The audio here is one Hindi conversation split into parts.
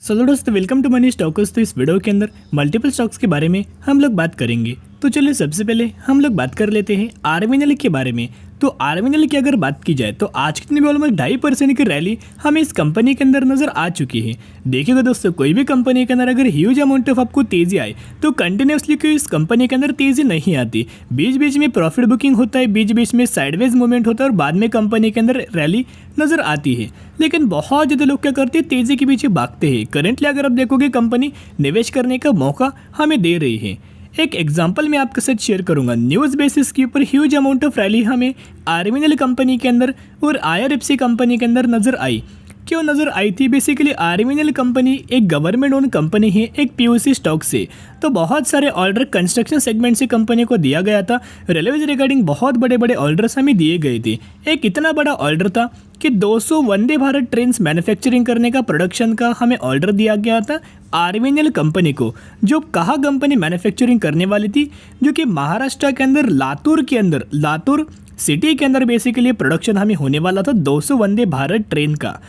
सो दोस्तों वेलकम टू मनी स्टॉकर्स। तो इस वीडियो के अंदर मल्टीपल स्टॉक्स के बारे में हम लोग बात करेंगे। तो चलिए सबसे पहले हम लोग बात कर लेते हैं आरवीएनएल के बारे में। तो आरवीएनएल की अगर बात की जाए तो आज के दिन भी ऑलमोस्ट 2.5% की रैली हमें इस कंपनी के अंदर नजर आ चुकी है। देखिएगा दोस्तों, कोई भी कंपनी के अंदर अगर ह्यूज अमाउंट ऑफ आपको तेजी आए तो कंटिन्यूसली क्यों इस कंपनी के अंदर तेजी नहीं आती। बीच बीच में प्रॉफिट बुकिंग होता है, बीच बीच में साइडवेज मूवमेंट होता है और बाद में कंपनी के अंदर रैली नजर आती है। लेकिन बहुत ज़्यादा लोग क्या करते हैं, तेजी के पीछे भागते हैं। करेंटली अगर आप देखोगे कंपनी निवेश करने का मौका हमें दे रही है। एक एग्जांपल मैं आपके साथ शेयर करूंगा। न्यूज़ बेसिस के ऊपर ह्यूज अमाउंट ऑफ रैली हमें आरवीएनएल कंपनी के अंदर और आईआरएफसी कंपनी के अंदर नज़र आई। क्यों नज़र आई थी? बेसिकली आरवीएनएल कंपनी एक गवर्नमेंट ओन कंपनी है, एक पीओसी स्टॉक से। तो बहुत सारे ऑर्डर कंस्ट्रक्शन सेगमेंट से कंपनी को दिया गया था। रेलवे रिगार्डिंग बहुत बड़े बड़े ऑर्डर्स हमें दिए गए थे। एक इतना बड़ा ऑर्डर था कि 200 वंदे भारत ट्रेन मैन्युफैक्चरिंग करने का, प्रोडक्शन का हमें ऑर्डर दिया गया था आरवीएनएल कंपनी को। जो कहाँ कंपनी मैन्युफैक्चरिंग करने वाली थी, जो कि महाराष्ट्र के अंदर लातूर सिटी के अंदर बेसिकली प्रोडक्शन हमें होने वाला था 200 वंदे भारत ट्रेन का।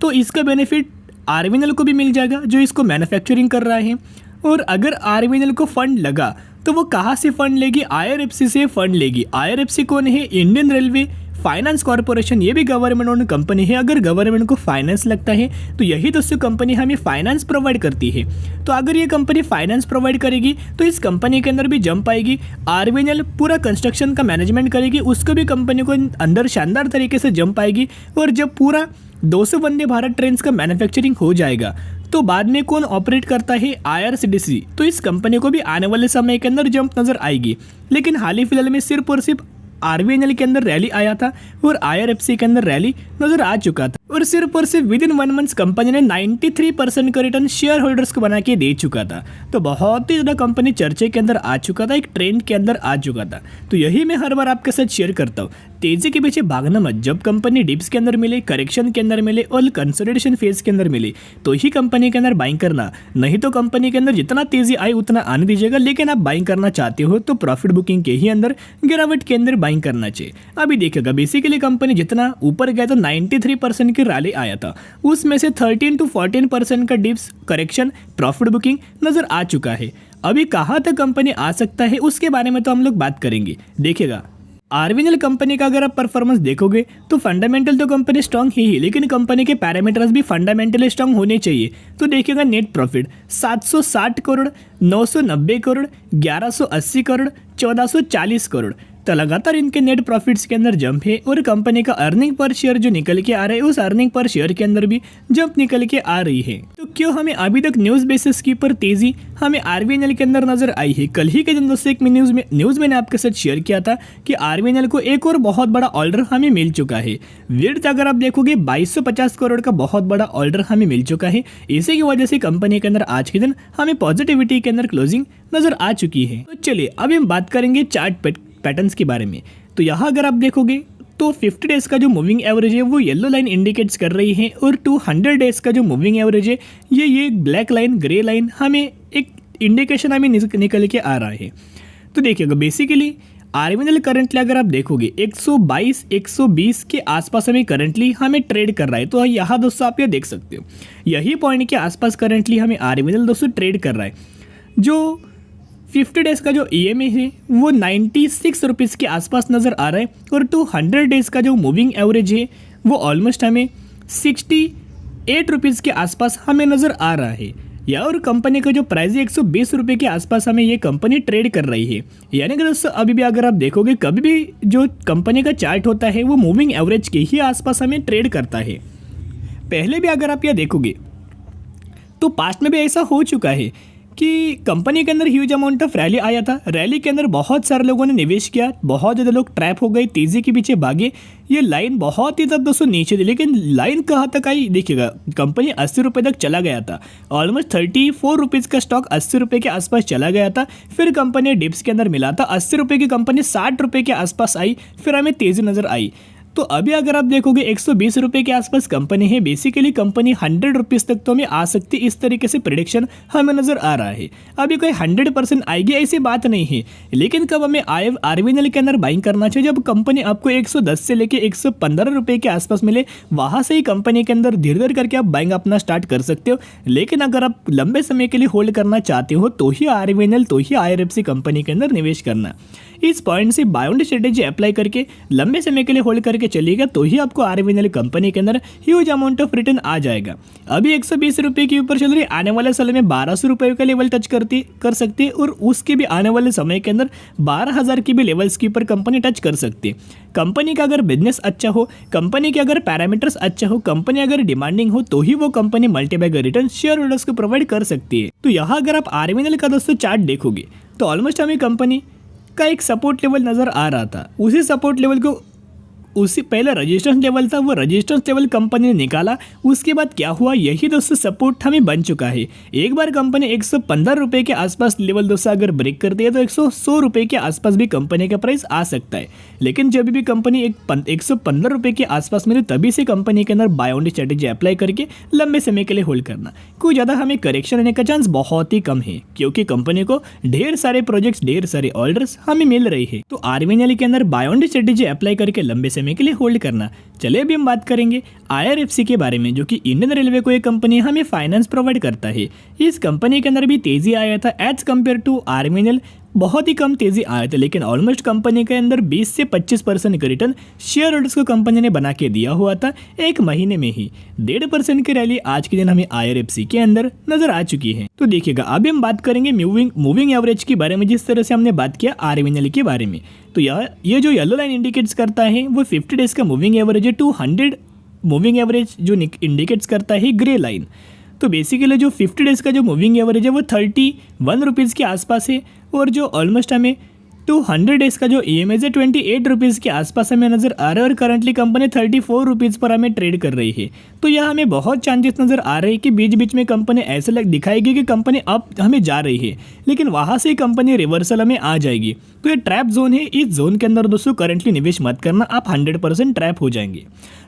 तो इसका बेनिफिट आरवीएनएल को भी मिल जाएगा जो इसको मैन्युफैक्चरिंग कर रहा है। और अगर आरवीएनएल को फंड लगा तो वो कहाँ से फंड लेगी? आईआरएफसी से फंड लेगी। आईआरएफसी कौन है? Indian railway finance corporation. ये भी गवर्नमेंट ओन कंपनी है। अगर गवर्नमेंट को फाइनेंस लगता है तो यही दोस्तों कंपनी हमें फाइनेंस प्रोवाइड करती है। तो अगर ये कंपनी फाइनेंस प्रोवाइड करेगी तो इस कंपनी के अंदर भी जंप आएगी। आरवीएनएल पूरा कंस्ट्रक्शन का मैनेजमेंट करेगी, उसको भी कंपनी को अंदर शानदार तरीके से जंप आएगी। और जब पूरा 200 वंदे भारत ट्रेन का मैन्युफैक्चरिंग हो जाएगा तो बाद में कौन ऑपरेट करता है? आईआरसीटीसी। तो इस कंपनी को भी आने वाले समय के अंदर जंप नजर आएगी। लेकिन हाल ही फिलहाल में सिर्फ और सिर्फ आरवीएनएल के अंदर रैली आया था और आईआरएफसी के अंदर रैली नजर आ चुका था। और सिर्फ विद इन 1 मंथ कंपनी ने 93% का रिटर्न शेयर होल्डर्स को बना के दे चुका था। तो बहुत ही ज़्यादा कंपनी चर्चे के अंदर आ चुका था, एक ट्रेंड के अंदर आ चुका था। तो यही मैं हर बार आपके साथ शेयर करता हूँ, तेजी के पीछे भागना मत। जब कंपनी डिप्स के अंदर मिले, करेक्शन के अंदर मिले और कंसोलिडेशन फेज के अंदर मिले तो ही कंपनी के अंदर बाइंग करना। नहीं तो कंपनी के अंदर जितना तेजी आए उतना आने दीजिएगा। लेकिन आप बाइंग करना चाहते हो तो प्रॉफिट बुकिंग के ही अंदर, गिरावट के अंदर बाइंग करना चाहिए। अभी देखिएगा बेसिकली कंपनी जितना ऊपर गया तो 93% की रैली आया था, उसमें से 13 to 14% का डिप्स, करेक्शन, प्रॉफिट बुकिंग नजर आ चुका है। अभी कहाँ तक कंपनी आ सकता है उसके बारे में तो हम लोग बात करेंगे। देखिएगा आरवीएनएल कंपनी का अगर आप परफॉर्मेंस देखोगे तो फंडामेंटल तो कंपनी स्ट्रांग ही, लेकिन कंपनी के पैरामीटर्स भी फंडामेंटली स्ट्रांग होने चाहिए। तो देखिएगा नेट प्रॉफिट 760 करोड़, 990 करोड़, 1180 करोड़, 1440 करोड़। तो लगातार इनके नेट प्रॉफिट्स के अंदर जंप है। और कंपनी का अर्निंग पर शेयर जो निकल के आ रहा है, उस अर्निंग पर शेयर के अंदर भी जंप निकल के आ रही है। तो क्यों हमें अभी तक न्यूज़ बेसिस की पर तेजी हमें आरवीएनएल के अंदर नजर आई है? कल ही के दिन दोस्तों एक न्यूज़ मैंने आपके साथ शेयर किया था कि आरवीएनएल को एक और बहुत बड़ा ऑर्डर हमें मिल चुका है। विर्थ अगर आप देखोगे 2250 करोड़ का बहुत बड़ा ऑर्डर हमें मिल चुका है। इसी की वजह से कंपनी के अंदर आज के दिन हमें पॉजिटिविटी के अंदर क्लोजिंग नजर आ चुकी है। तो चलिए अभी हम बात करेंगे चार्ट पैटर्न्स के बारे में। तो यहाँ अगर आप देखोगे तो 50 डेज का जो मूविंग एवरेज है वो येलो लाइन इंडिकेट्स कर रही है। और 200 डेज का जो मूविंग एवरेज है ये ब्लैक लाइन, ग्रे लाइन हमें एक इंडिकेशन हमें निकल के आ रहा है। तो देखिएगा बेसिकली आरवीएनएल करंटली अगर आप देखोगे 122, 120 के आसपास हमें ट्रेड कर रहा है। तो यहाँ दोस्तों आप ये देख सकते हो, यही पॉइंट के आसपास करंटली हमें आरवीएनएल दोस्तों ट्रेड कर रहा है। जो 50 डेज का जो ईएमए है वो 96 रुपीज़ के आसपास नज़र आ रहा है। और 200 डेज का जो मूविंग एवरेज है वो ऑलमोस्ट हमें 68 रुपीज़ के आसपास हमें नज़र आ रहा है। या और कंपनी का जो प्राइस है 120 रुपये के आसपास हमें ये कंपनी ट्रेड कर रही है। यानी कि दोस्तों अभी भी अगर आप देखोगे कभी भी जो कंपनी का चार्ट होता है वो मूविंग एवरेज के ही आसपास हमें ट्रेड करता है। पहले भी अगर आप यह देखोगे तो पास्ट में भी ऐसा हो चुका है कि कंपनी के अंदर ह्यूज अमाउंट ऑफ रैली आया था। रैली के अंदर बहुत सारे लोगों ने निवेश किया, बहुत ज़्यादा लोग ट्रैप हो गए, तेज़ी के पीछे भागे। ये लाइन बहुत ही तब दोस्तों नीचे थी, लेकिन लाइन कहाँ तक आई? देखिएगा कंपनी 80 रुपये तक चला गया था। ऑलमोस्ट 34 रुपीज़ का स्टॉक 80 रुपये के आसपास चला गया था। फिर कंपनी डिप्स के अंदर मिला था 80 रुपये की कंपनी 60 रुपये के आसपास आई, फिर हमें तेज़ी नज़र आई। तो अभी अगर आप देखोगे 120 रुपये के आसपास कंपनी है। बेसिकली कंपनी 100 रुपीज़ तक तो हमें आ सकती, इस तरीके से प्रेडिक्शन हमें नज़र आ रहा है। अभी कोई 100% आएगी ऐसी बात नहीं है, लेकिन कब हमें आरवीएनएल के अंदर बाइंग करना चाहिए, जब कंपनी आपको 110 से लेके 115 रुपये के आसपास मिले, वहाँ से ही कंपनी के अंदर धीरे धीरे करके आप बाइंग अपना स्टार्ट कर सकते हो। लेकिन अगर आप लंबे समय के लिए होल्ड करना चाहते हो तो ही आरवीएनएल, तो ही आईआरएफसी कंपनी के अंदर निवेश करना। इस पॉइंट से बाय ऑन स्ट्रेटेजी अप्लाई करके लंबे समय के लिए होल्ड करके चलिएगा तो ही आपको आरवीएनएल कंपनी के अंदर ह्यूज अमाउंट ऑफ रिटर्न आ जाएगा। अभी 120 रुपये के ऊपर चल रही, आने वाले साल में 1200 रुपये का लेवल टच कर सकती है, और उसके भी आने वाले समय के अंदर 12,000 की भी लेवल्स के ऊपर कंपनी टच कर सकती है। कंपनी का अगर बिजनेस अच्छा हो, कंपनी के अगर पैरामीटर्स अच्छा हो, कंपनी अगर डिमांडिंग हो, तो ही वो company multibagger return share holders को प्रोवाइड कर सकती है। तो यहाँ अगर आप आरवीएनएल का दोस्तों चार्ट देखोगे तो ऑलमोस्ट हमें कंपनी का एक सपोर्ट लेवल नज़र आ रहा था। उसी सपोर्ट लेवल को, उसी पहले रजिस्टेंस लेवल था, वो रजिस्टेंस लेवल कंपनी ने निकाला। उसके बाद क्या हुआ, यही दोस्तों सपोर्ट हमें बन चुका है। एक बार कंपनी 115 रुपये के आसपास लेवल दोस्तों अगर ब्रेक करती है तो 100 रुपये के आसपास भी कंपनी का प्राइस आ सकता है। लेकिन जब भी कंपनी 115 रुपये के आसपास मिले, तभी से कंपनी के अंदर बाय ऑन स्ट्रेटेजी अप्लाई करके लंबे समय के लिए होल्ड करना। कोई ज़्यादा हमें करेक्शन होने का चांस बहुत ही कम है, क्योंकि कंपनी को ढेर सारे प्रोजेक्ट्स, ढेर सारे ऑर्डर्स हमें मिल रही है। तो आरवीएनएल के अंदर बाय ऑन स्ट्रेटेजी अप्लाई करके लंबे समय के लिए होल्ड करना। चलिए अभी हम बात करेंगे आईआरएफसी के बारे में, जो कि इंडियन रेलवे को एक कंपनी हमें फाइनेंस प्रोवाइड करता है। इस कंपनी के अंदर भी तेजी आया था एज कम्पेयर टू आरवीएनएल, बहुत ही कम तेजी आया था, लेकिन ऑलमोस्ट कंपनी के अंदर 20 से 25% का रिटर्न शेयर होल्डर्स को कंपनी ने बना के दिया हुआ था एक महीने में ही। 1.5% की रैली आज के दिन हमें आईआरएफसी के अंदर नजर आ चुकी है। तो देखिएगा अभी हम बात करेंगे मूविंग एवरेज के बारे में, जिस तरह से हमने बात किया आरवीएनएल के बारे में। तो ये जो येलो लाइन इंडिकेट्स करता है वो 50 डेज का मूविंग एवरेज है। 200 मूविंग एवरेज जो इंडिकेट्स करता है ग्रे लाइन। तो बेसिकली जो 50 डेज का जो मूविंग एवरेज है वो 31 रुपीज़ के आसपास है, और जो ऑलमोस्ट हमें 200 डेज का जो ईएमआई है 28 रुपीज़ के आसपास हमें नज़र आ रहा है, और करंटली कंपनी 34 रुपीज़ पर हमें ट्रेड कर रही है। तो यहाँ हमें बहुत चांसेस नज़र आ रहे हैं कि बीच बीच में कंपनी ऐसे दिखाएगी कि कंपनी अब हमें जा रही है, लेकिन वहाँ से कंपनी रिवर्सल हमें आ जाएगी। तो ये ट्रैप जोन है, इस जोन के अंदर दोस्तों करंटली निवेश मत करना, आप 100% ट्रैप हो जाएंगे।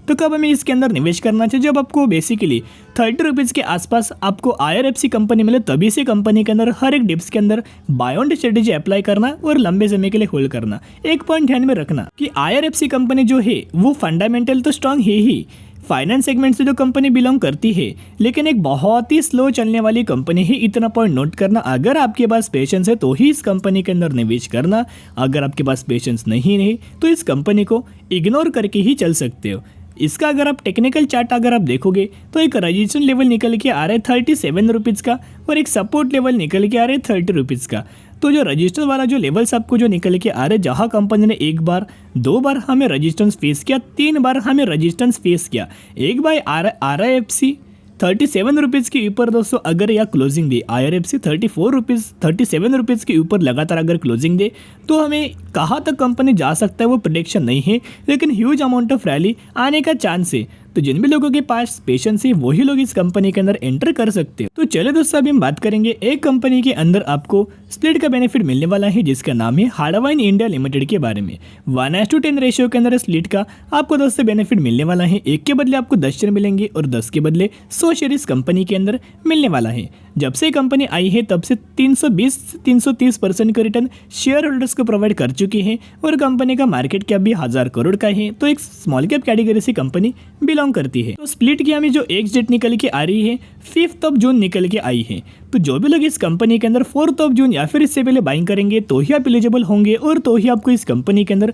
तो कब हमें इसके अंदर निवेश करना चाहिए, जब आपको बेसिकली 30 रुपीज़ के आसपास आपको आईआरएफसी कंपनी मिले, तभी से कंपनी के अंदर हर एक डिप्स के अंदर बाय ऑन स्ट्रेटेजी अप्लाई करना और लंबे समय के लिए होल्ड करना। एक पॉइंट ध्यान में रखना कि आईआरएफसी कंपनी जो है वो फंडामेंटल तो स्ट्रांग है ही, फाइनेंस सेगमेंट से जो कंपनी बिलोंग करती है, लेकिन एक बहुत ही स्लो चलने वाली कंपनी है। इतना पॉइंट नोट करना। अगर आपके पास पेशेंस है तो ही इस कंपनी के अंदर निवेश करना, अगर आपके पास पेशेंस नहीं है तो इस कंपनी को इग्नोर करके ही चल सकते हो। इसका अगर आप टेक्निकल चार्ट अगर आप देखोगे तो एक रजिस्ट्रेशन लेवल निकल के आ रहा है 37 रुपीज़ का, और एक सपोर्ट लेवल निकल के आ रहा है 30 रुपीज़ का। तो जो रजिस्टर वाला जो लेवल्स आपको जो निकल के आ रहे हैं, जहाँ कंपनी ने एक बार, 2 बार हमें रजिस्टेंस फेस किया, 3 बार हमें रजिस्टेंस फेस किया, एक बार आरआईएफसी 37 रुपीज़ के ऊपर दोस्तों अगर या क्लोजिंग दे, आईआरएफसी 37 रुपीज़ के ऊपर लगातार अगर क्लोजिंग दे, तो हमें कहाँ तक कंपनी जा सकता है वो प्रेडिक्शन नहीं है, लेकिन ह्यूज अमाउंट ऑफ रैली आने का चांस है। तो जिन भी लोगों के पास पेशेंस है वही लोग इस कंपनी के अंदर एंटर कर सकते हैं। तो चलिए दोस्तों अभी हम बात करेंगे एक कंपनी के अंदर आपको स्प्लिट का बेनिफिट मिलने वाला है, जिसका नाम है हार्डवाइन इंडिया लिमिटेड के बारे में। 1:10 रेशियो के अंदर स्प्लिट का आपको दोस्तों बेनिफिट मिलने वाला है। 1 के बदले आपको 10 शेयर मिलेंगे और 10 के बदले 100 शेयर इस कंपनी के अंदर मिलने वाला है। जब से कंपनी आई है तब से 320-330% का रिटर्न शेयर होल्डर्स को प्रोवाइड कर चुकी है, और कंपनी का मार्केट कैप भी 1000 करोड़ का है। तो एक स्मॉल कैप कैटेगरी से कंपनी बिलोंग करती है। तो स्प्लिट की हमें जो एक्स डेट निकल के आ रही है 5 जून निकल के आई है। तो जो भी लोग इस कंपनी के अंदर 4 जून या फिर इससे पहले बाइंग करेंगे तो ही आप एलिजिबल होंगे, और तो ही आपको इस कंपनी के अंदर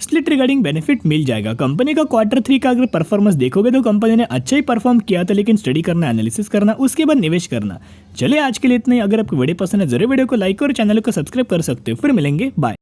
स्प्लिट रिगार्डिंग बेनिफिट मिल जाएगा। कंपनी का Q3 का अगर परफॉर्मेंस देखोगे तो कंपनी ने अच्छा ही परफॉर्म किया था, लेकिन स्टडी करना, एनालिसिस करना, उसके बाद निवेश करना। चलिए आज के लिए इतना ही। अगर आपको वीडियो पसंद है जरूर वीडियो को लाइक और चैनल को सब्सक्राइब कर सकते हो। फिर मिलेंगे, बाय।